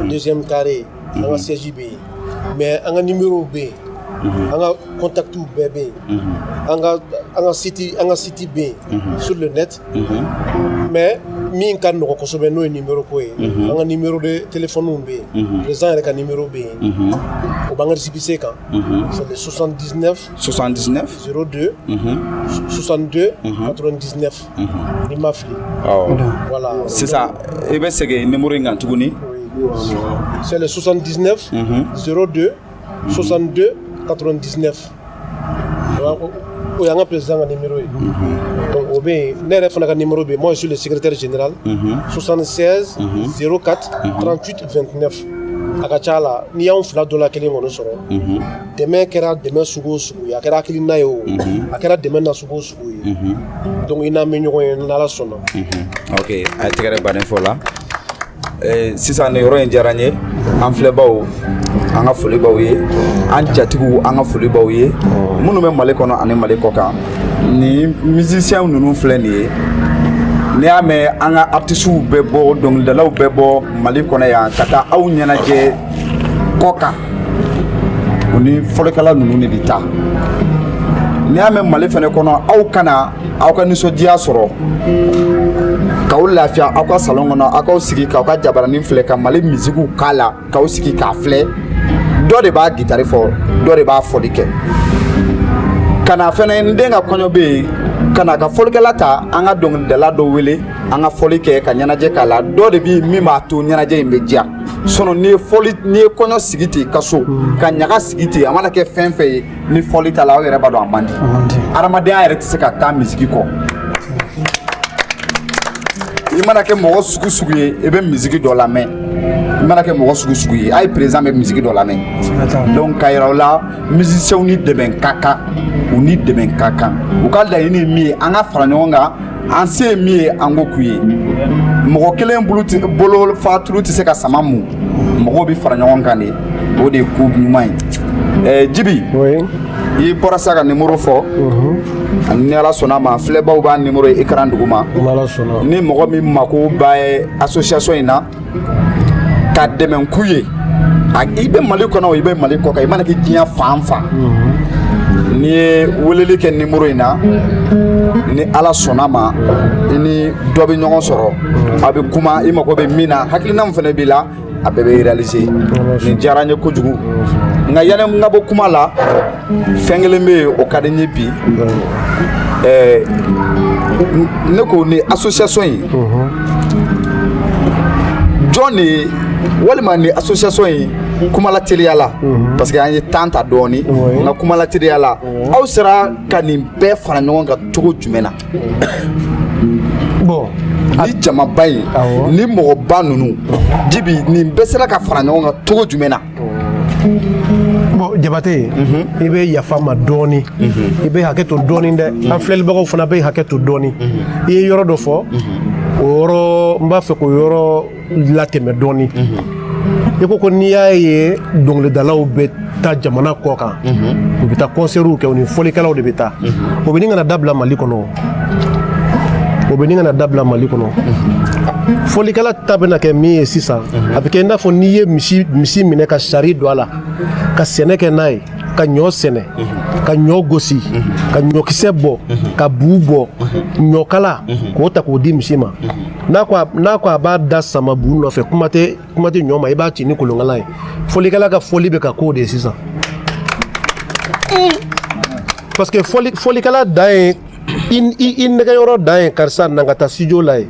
deuxième carré an ka siège bɛ yen mais an ka numéro bɛ yen an ka contactiw bɛɛ bɛ yen an ka site bɛ yen sur le net mais min ka nɔgɔ kosɛbɛ n'o ye numéro ko ye an ka numéro de téléphone bɛ yen président yɛrɛ ka numéro bɛ yen o b'an ka récépissé kan c'est le 79 02 62 99 ni ma fili voilà sisan i bɛ segin numéro in kan tuguni c'est le 79 02 62 99 o y'an ka président ka numéro ye donc o bɛ yen ne yɛrɛ fana ka numéro bɛ yen moi je suis le secrétaire général 76 04 38 29 a ka ca la n'i y'anw fila dɔ la kelen kɔni sɔrɔ dɛmɛ kɛra dɛmɛ sugu o sugu ye a kɛra hakilina ye o a kɛra dɛmɛ na sugu o sugu ye donc i n'an bɛ ɲɔgɔn ye n'Ala sɔnna. Ok a ye tɛgɛrɛ bannen fɔ la sisan nin yɔrɔ in diyara n ye an filɛbaw an ka foli b'aw ye an jatigiw an ka foli b'aw ye minnu bɛ Mali kɔnɔ ani Mali kɔ kan ni musiciens ninnu filɛ nin ye n'i y'a mɛn an ka artistes bɛ bɔ dɔnkilidalaw bɛ bɔ Mali kɔnɔ yan ka taa aw ɲɛnajɛ kɔ kan o ni fɔlikɛla ninnu de bɛ taa ni y'a mɛn Mali fɛnɛ kɔnɔ aw kana aw ka nisɔndiya sɔrɔ k'aw lafiya aw ka salon kɔnɔ aw k'aw sigi k'aw ka jabaranin filɛ ka Mali musique k'a la k'aw sigi k'a filɛ dɔ de b'a guitare fɔ dɔ de b'a fɔli kɛ kana fɛnɛ n den ka kɔɲɔ bɛ yen kana ka fɔlikɛla ta an ka dɔnkilidala dɔ wele an ka fɔli kɛ ka ɲɛnajɛ k'a la dɔ de bɛ min b'a to ɲɛnajɛ in bɛ diya sinon n'i ye kɔɲɔ sigi ten ka so ka ɲaga sigi ten a mana kɛ fɛn fɛn ye ni fɔli t'a la aw yɛrɛ b'a dɔn a man di adamadenya yɛrɛ tɛ se ka taa misiki kɔ i mana kɛ mɔgɔ sugu sugu ye i bɛ misiki dɔ lamɛn i mana kɛ mɔgɔ sugu sugu ye a ye président bɛ misiki dɔ lamɛn donc ka yira u la musiciens ni dɛmɛ ka kan u ni dɛmɛ ka kan u ka laɲini ye min ye an ka fara ɲɔgɔn kan an se ye min ye an k'o k'u ye mɔgɔ kelen bolo fa tulu tɛ se ka sama mun mɔgɔw bɛ fara ɲɔgɔn kan de o de ye ko ɲuman ye Jibi i bɔra sa ka numéro fɔ ni Ala sɔnna ma filɛbaw b'a numéro ye écran duguma ni mɔgɔ min mako b'a association in na ka dɛmɛ k'u ye i bɛ Mali kɔnɔ i bɛ Mali kɔ kan i mana kɛ diɲɛ fan fan n'i ye weleli kɛ numéro in na ni Ala sɔnna ma i ni dɔ bɛ ɲɔgɔn sɔrɔ a bɛ kuma i mako bɛ min na hakilina min fana b'i la a bɛɛ bɛ réaliser nin diyara n ye kojugu nka yanni n ka bɔ kuma la fɛn kelen bɛ yen o ka di n ye bi ne ko ni association in jɔn de walima ni association in kumala teliya la parce que an ye temps ta dɔɔni nka kumala teliya la aw sera ka nin bɛɛ fara ɲɔgɔn kan cogo jumɛn na bon ni jamaba in ni mɔgɔba ninnu Jibi nin bɛɛ sera ka fara ɲɔgɔn kan cogo jumɛn na bon Jabate i bɛ yafa ma dɔɔni i bɛ hakɛ to dɔɔni dɛ an filɛlibagaw fana bɛ hakɛ to dɔɔni i ye yɔrɔ dɔ fɔ o yɔrɔ n b'a fɛ k'o yɔrɔ latɛmɛ dɔɔni i ko n'i y'a ye dɔnkilidalaw bɛ taa jamana kɔ kan u bɛ taa concert kɛ u ni fɔlikɛlaw de bɛ taa o bɛ ni kana dabila Mali kɔnɔ o bɛ ni kana dabila Mali kɔnɔ fɔlikɛla ta bɛna kɛ min ye sisan a bɛ kɛ i n'a fɔ n'i ye misi minɛ ka sari don a la ka sɛnɛ kɛ n'a ye ka ɲɔ sɛnɛ ka ɲɔ gosi ka ɲɔkisɛ bɔ ka bu bɔ ɲɔkala k'o ta k'o di misi ma n'a ko a b'a da sama bu nɔfɛ kuma tɛ ɲɔ ma i b'a ci ni kolonkala ye fɔlikɛla ka fɔli bɛ ka k'o de ye sisan parce que fɔlikɛla dan ye i nɛgɛyɔrɔ dan ye karisa na ka taa studio la ye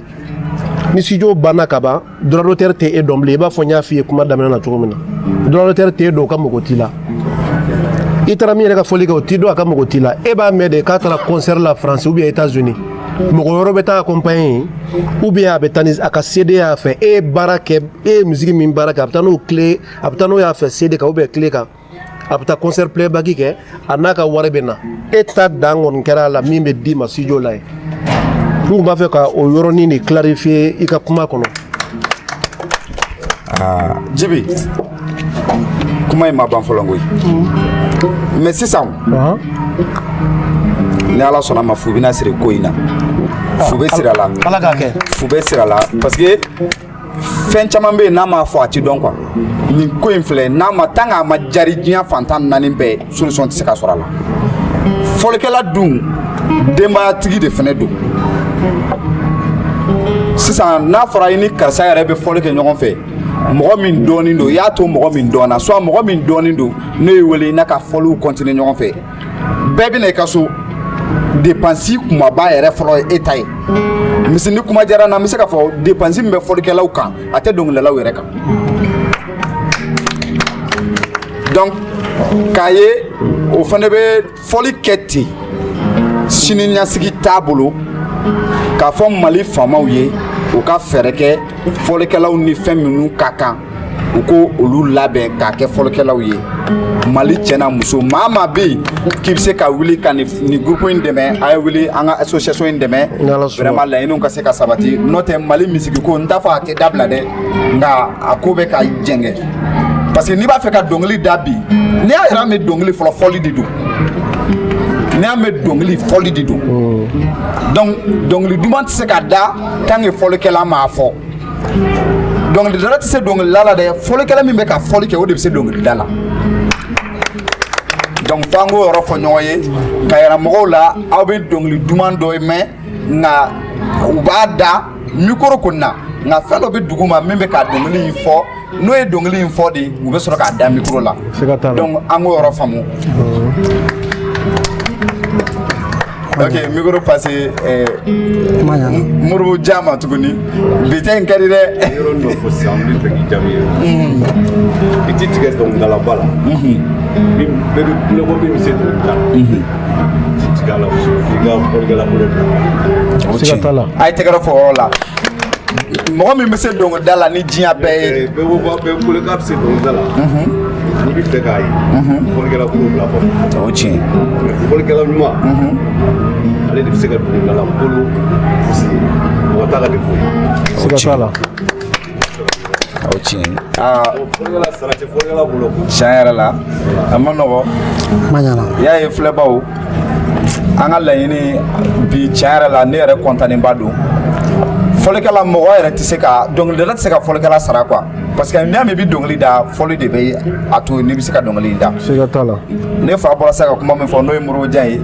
ni studio banna ka ban droit tɛ e dɔn bilen i b'a fɔ n y'a f'i ye kuma daminɛ na cogo min na droit tɛ e dɔn o ka mago t'i la i taara min yɛrɛ ka fɔli kɛ o t'i dɔn a ka mago t'i la e b'a mɛn de k'a taara concert la France ou bien États-Unis mɔgɔ wɛrɛ bɛ taa accompagner ou bien a bɛ taa ni a ka CD y'a fɛ e ye baara kɛ e ye musique min baara kɛ a bɛ taa n'o clé a bɛ taa n'o y'a fɛ CD kan ou bien clé kan a bɛ taa concert playback kɛ a n'a ka wari bɛ na e ta dan kɔni kɛra a la min bɛ d'i ma studio la ye n tun b'a fɛ ka o yɔrɔnin de clarifier i ka kuma kɔnɔ. Jibi kuma in ma ban fɔlɔ koyi mais sisan ni Ala sɔnna ma fu bɛna siri ko in na fu bɛ siri a la Ala k'a kɛ fu bɛ siri a la parce que fɛn caman bɛ yen n'a ma fɔ a ti dɔn quoi nin ko in filɛ n'a ma tant que a ma jari diɲɛ fantan naani bɛɛ solution tɛ se ka sɔrɔ a la fɔlikɛla dun denbayatigi de fɛnɛ don sisan n'a fɔra i ni karisa yɛrɛ bɛ fɔli kɛ ɲɔgɔn fɛ mɔgɔ min dɔɔnin don i y'a to mɔgɔ min dɔnna soit mɔgɔ min dɔɔnin don ne ye wele n'a ka fɔliw continuer ɲɔgɔn fɛ bɛɛ bɛ na i ka so dépense kumaba yɛrɛ fɔlɔ ye e ta ye misi ni kuma diyara n na n bɛ se k'a fɔ dépense min bɛ fɔlikɛlaw kan a tɛ dɔnkilidalaw yɛrɛ kan donc k'a ye o fana bɛ fɔli kɛ ten siniɲɛsigi t'a bolo k'a fɔ Mali faamaw ye u ka fɛɛrɛ kɛ fɔlikɛlaw ni fɛn minnu ka kan u ko olu labɛn k'a kɛ fɔlikɛlaw ye Mali cɛ n'a muso maa maa bɛ yen k'i bɛ se ka wuli ka nin groupe in dɛmɛ a ye wuli an ka association in dɛmɛ vraiment laɲiniw ka se ka sabati n'o tɛ Mali misiki ko n t'a fɔ a tɛ dabila dɛ nka a ko bɛ ka jɛngɛ parce que n'i b'a fɛ ka dɔnkili da bi n'i y'a yɛrɛ mɛn dɔnkili fɔlɔ fɔli de don n'i y'a mɛn dɔnkili fɔli de don donc dɔnkili duman tɛ se ka da tant que fɔlikɛla m'a fɔ dɔnkilidala tɛ se dɔnkilida la dɛ fɔlikɛla min bɛ ka fɔli kɛ o de bɛ se dɔnkilida la donc fango yɔrɔ fɔ ɲɔgɔn ye ka yira mɔgɔw la aw bɛ dɔnkili duman dɔ ye mais nka u b'a da micro kun na nka fɛn dɔ bɛ dugu ma min bɛ ka dɔnkili in fɔ n'o ye dɔnkili in fɔ de u bɛ sɔrɔ k'a da micro la donc an k'o yɔrɔ faamu. Ok, micro passé Moribo Jama tuguni bitɛn in ka di dɛ. yɔrɔ dɔ fɔ sisan n bɛ fɛ k'i jaabi i ti tigɛ dɔnkilidalaba la bɛɛ bɛ kulɛ ko min bɛ se dɔnkilida la i ti tigɛ a la f'i ka fɔlikɛla bolo bila. A ye tɛgɛrɛ fɔ o yɔrɔ la mɔgɔ min bɛ se dɔnkilida la ni diɲɛ bɛɛ ye. bɛɛ ko bɛɛ kule k'a bɛ se dɔnkilida la n'i bɛ fɛ k'a ye fɔlikɛla bolo bila fɔlɔ. O tiɲɛ. fɔlikɛla ɲuman ale de bɛ se ka dɔnkilidala bolo fosi mɔgɔ t'a ka de foyi. Siga t'a la. O tiɲɛ. fɔlikɛla sara tɛ fɔlikɛla bolo. Tiɲɛ yɛrɛ la a ma nɔgɔ. I y'a ye filɛbaw an ka laɲini bi tiɲɛ yɛrɛ la ne yɛrɛ kɔntanenba don. Fɔlikɛla mɔgɔ yɛrɛ tɛ se ka dɔnkilidala tɛ se ka fɔlikɛla sara quoi parce que n'i y'a mɛn i bɛ dɔnkili da fɔli de bɛ a to n'i bɛ se ka dɔnkili da. Siga t'a la. Ne fa bɔra sa ka kuma min fɔ n'o ye Moribo Jan ye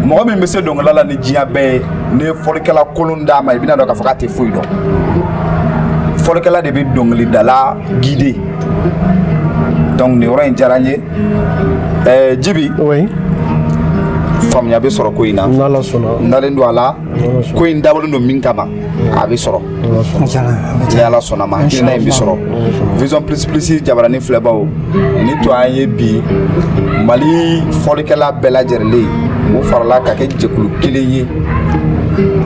mɔgɔ min bɛ se dɔnkilida la ni diɲɛ bɛɛ ye n'i ye fɔlikɛla kolon d'a ma i bɛna dɔn k'a fɔ k'a tɛ foyi dɔn fɔlikɛla de bɛ dɔnkilidala guider donc nin yɔrɔ in diyara n ye Jibi. Oui. Faamuya bɛ sɔrɔ ko in na. N'Ala sɔnna. N dalen don a la ko in dabɔlen don min kama a bɛ sɔrɔ. Ni Ala sɔnna ma hakilina in bɛ sɔrɔ. Vision plus Jabarani filɛbaw ni to an ye bi Mali fɔlikɛla bɛɛ lajɛlen o farala ka kɛ jɛkulu kelen ye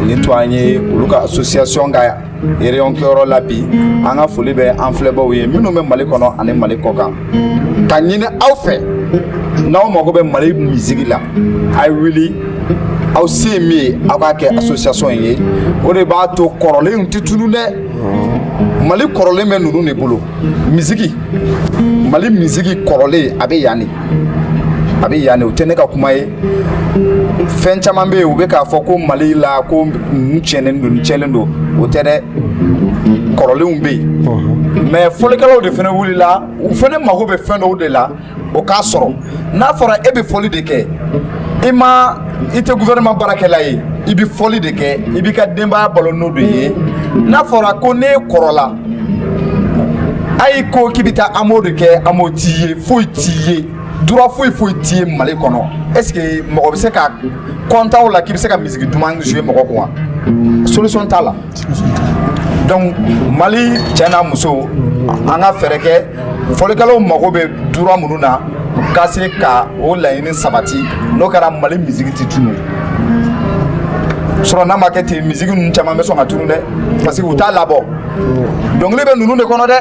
ni to an ye olu ka association ka réunion kɛyɔrɔ la bi an ka foli bɛ an filɛbaw ye minnu bɛ Mali kɔnɔ ani Mali kɔkan ka ɲini aw fɛ n'aw mago bɛ Mali musique la a ye wuli aw se ye min ye aw k'a kɛ association in ye o de b'a to kɔrɔlen tɛ tunun dɛ Mali kɔrɔlen bɛ ninnu de bolo musique Mali musique kɔrɔlen a bɛ yan de a bɛ yan de o tɛ ne ka kuma ye fɛn caman bɛ yen u bɛ k'a fɔ ko Mali la ko ninnu tiɲɛlen don o tɛ dɛ kɔrɔlenw bɛ yen mais fɔlikɛlaw de fana wulila u fana mago bɛ fɛn dɔw de la o k'a sɔrɔ n'a fɔra e bɛ fɔli de kɛ i tɛ gouvernement baarakɛla ye i bɛ fɔli de kɛ i b'i ka denbaya balo n'o de ye n'a fɔra ko ne kɔrɔla a y'i ko k'i bɛ taa amo de kɛ amo t'i ye foyi t'i ye droit foyi t'i ye Mali kɔnɔ est ce que mɔgɔ bɛ se ka kɔntan o la k'i bɛ se ka musique duman jouer mɔgɔ kun wa solution t'a la donc Mali cɛ n'a muso an ka fɛɛrɛ kɛ fɔlikɛlaw mago bɛ droit minnu na ka se ka o laɲini sabati n'o kɛra Mali musique tɛ tunu sinon n'a ma kɛ ten musique ninnu caman bɛ sɔn ka tunu dɛ parce que u t'a labɔ dɔnkili bɛ ninnu de kɔnɔ dɛ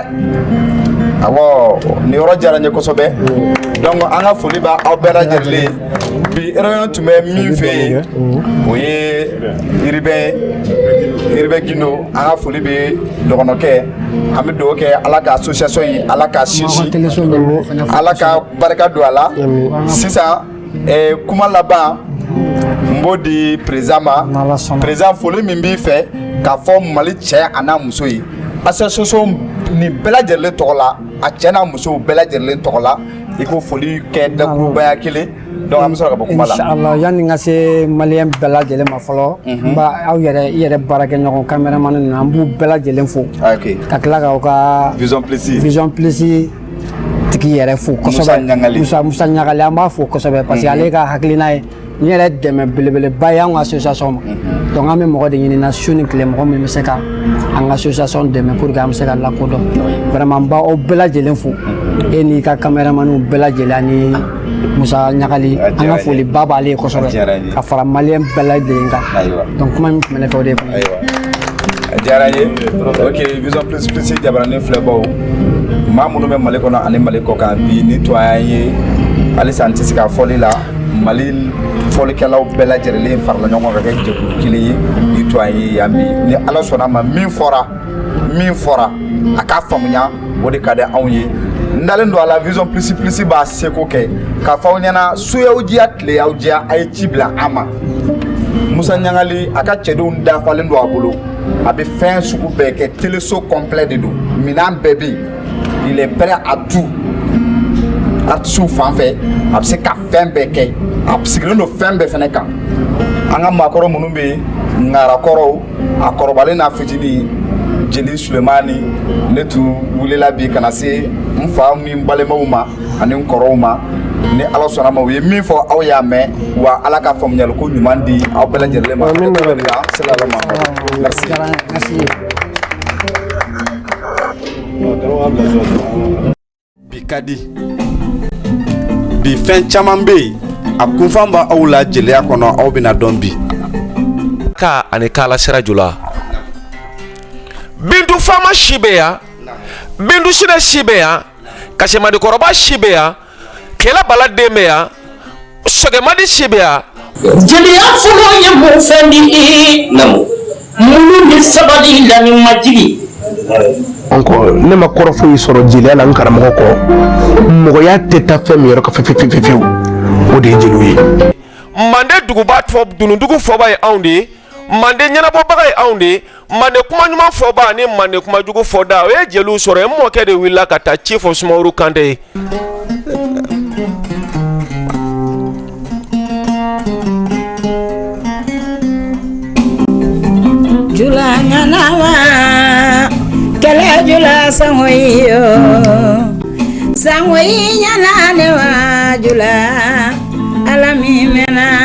awɔ nin yɔrɔ diyara n ye kosɛbɛ donc an ka foli bɛ aw bɛɛ lajɛlen bi réunion tun bɛ min fɛ yen o ye Yiribɛ Gindo an ka foli bɛ dɔgɔnɔkɛ an bɛ dugawu kɛ Ala ka association in Ala ka sinsin Ala ka barika don a la sisan kuma laban n b'o di président ma président foli min b'i fɛ k'a fɔ Mali cɛ a n'a muso ye association nin bɛɛ lajɛlen tɔgɔ la a cɛ n'a muso bɛɛ lajɛlen tɔgɔ la i ko foli kɛ dakurubaya kelen donc an bɛ sɔrɔ ka bɔ kuma la. Inshallah yani n ka se maliyɛn bɛɛ lajɛlen ma fɔlɔ n b'a aw yɛrɛ i yɛrɛ baarakɛɲɔgɔn caméraman ninnu an b'u bɛɛ lajɛlen fo ka tila k'aw ka Vision Plus tigi yɛrɛ fo kosɛbɛ Musa Ɲagali an b'a fo kosɛbɛ parce que ale ka hakilina ye n yɛrɛ dɛmɛ belebeleba ye an ka association ma donc an bɛ mɔgɔ de ɲini na su ni tile mɔgɔ min bɛ se ka an ka association dɛmɛ pour que an bɛ se ka lakodɔn vraiment n b'aw bɛɛ lajɛlen fo e n'i ka caméramanw bɛɛ lajɛlen ani Musa Ɲagali an ka foli ba b'ale ye kosɛbɛ ka fara maliyɛn bɛɛ lajɛlen kan donc kuma min tun bɛ ne fɛ o de ye a diyara n ye ok Vision Plus Jabarani filɛbaw maa minnu bɛ Mali kɔnɔ ani Mali kɔkan bi ni to an ye halisa an tɛ se ka fɔli la Mali fɔlikɛlaw bɛɛ lajɛlen farala ɲɔgɔn kan ka kɛ jɛkulu kelen ye ni to an ye yan bi ni Ala sɔnna a ma min fɔra a k'a faamuya o de ka di anw ye n dalen don a la Vision Plus b'a seko kɛ k'a fɔ aw ɲɛna su y'aw diya tile y'aw diya a ye ci bila an ma Musa Ɲagali a ka cɛdenw dafalen don a bolo a bɛ fɛn sugu bɛɛ kɛ téléso complet de don minɛn bɛɛ bɛ yen il est prêt à tout artisu fan fɛ a bɛ se ka fɛn bɛɛ kɛ a sigilen don fɛn bɛɛ fɛnɛ kan an ka maakɔrɔ minnu bɛ ngarakɔrɔw a kɔrɔbalen n'a fitinin jeli Sulemani ne tun wulila bi kana se n fa ni n balimaw ma ani n kɔrɔw ma ni Ala sɔnna ma u ye min fɔ aw y'a mɛn wa Ala ka faamuyali ko ɲuman di aw bɛɛ lajɛlen ma merci. Bi ka di bi fɛn caman bɛ yen a kunfan b'a aw la jeliya kɔnɔ aw bɛna dɔn bi ka ani kala sira jula bintu fama si bɛ yan bintu sina si bɛ yan kasemadi kɔrɔba si bɛ yan kɛlɛ bala den bɛ yan sɔgɛmadi si bɛ yan jeliya fɔlɔ ye mun fɛn di i mulu ni sabali la ni majigi encore ne ma kɔrɔ foyi sɔrɔ jeliya la n karamɔgɔ kɔ mɔgɔya tɛ taa fɛn min yɔrɔ ka fɛfɛfɛfɛw o de ye jeliw ye mande duguba dunudugu fɔba ye anw de mande ɲɛnabɔbaga ye anw de mande kuma ɲuman fɔba ani mande kuma jugu fɔda o ye jeliw sɔrɔ n mɔkɛ de wulila ka taa ci fɔ Sumaworo Kante ye jula nganawa kala jula sangoyo sangoyi nyana ne wa jula alami mena